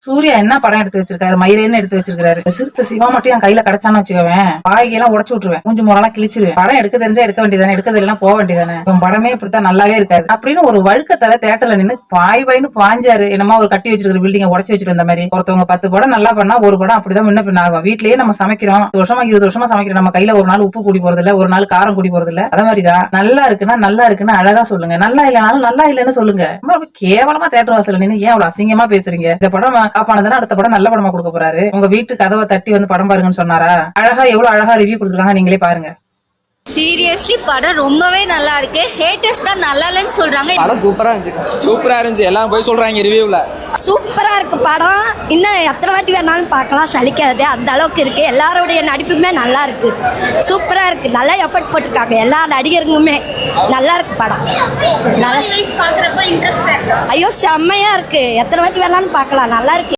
சூர்யா என்ன படம் எடுத்து வச்சிருக்காரு, மயிரேன்னு எடுத்து வச்சிருக்காரு. சிறுத்தை சிவா மட்டும் என் கையில கிடைச்சான்னு வச்சுக்கவேன், பாய்கெல்லாம் உடச்சு விட்டுருவேன், கொஞ்சம் முறலாம் கிழிச்சிருவேன். படம் எடுக்க தெரிஞ்சா எடுக்க வேண்டியதானே, எடுக்க தெரியலாம் போக வேண்டியதானே. படமே இப்படித்தான் நல்லாவே இருக்காது அப்படின்னு ஒரு வழுக்கத்தால தேட்டர்ல நின்னு பாய்னு பாஞ்சாரு. என்னமா ஒரு கட்டி வச்சிருக்கிற பில்டிங்க உடச்சு வச்சிருக்க இந்த மாதிரி. ஒருத்தவங்க 10 படம் நல்லா பண்ணா ஒரு படம் அப்படிதான் முன்ன பின்ன ஆகும். வீட்லயே நம்ம சமைக்கிறோம், 10 வருஷமா 20 வருஷமா சமைக்கிறோம், நம்ம கையில ஒரு நாள் உப்பு கூடி போறது இல்ல, ஒரு நாள் காரம் கூடி போறது இல்ல. அதே மாதிரிதான் நல்லா இருக்குன்னு அழகா சொல்லுங்க, நல்லா இல்லனாலும் நல்லா இல்லன்னு சொல்லுங்க. கேவலமா தேட்டர் வாசல்ல நின்னு ஏன் அவ்வளவு அசிங்கமா பேசுறீங்க? இந்த படம் காப்பானதுன்னா அடுத்த படம் நல்ல படமா கொடுக்க போறாரு. உங்க வீட்டு கதவை தட்டி வந்து படம் பாருங்கன்னு சொன்னாரா? அழகா எவ்வளவு அழகா ரிவ்யூ கொடுத்துருக்காங்க, நீங்களே பாருங்க. சீரியஸ்லி படம் ரொம்பவே நல்லா இருக்கு. ஹேட்டர்ஸ் தான் நல்லா இல்லைன்னு சொல்றாங்க. படம் சூப்பரா இருந்துச்சு. எல்லாம் போய் சொல்றாங்க ரிவ்யூல. சூப்பரா இருக்கு படம். இன்னும் எத்தனை வாட்டி வேணாலும் பார்க்கலாம், சலிக்காது. அந்த அளவுக்கு இருக்கு. எல்லாருடைய நடிப்புமே நல்லா இருக்கு, சூப்பரா இருக்கு. நல்லா எஃபர்ட் போட்டிருக்காங்க எல்லா நடிகர்களுமே. நல்லா இருக்கு படம். ஐயோ செம்மையா இருக்கு. எத்தனை வாட்டி வேணாலும் பார்க்கலாம், நல்லா இருக்கு.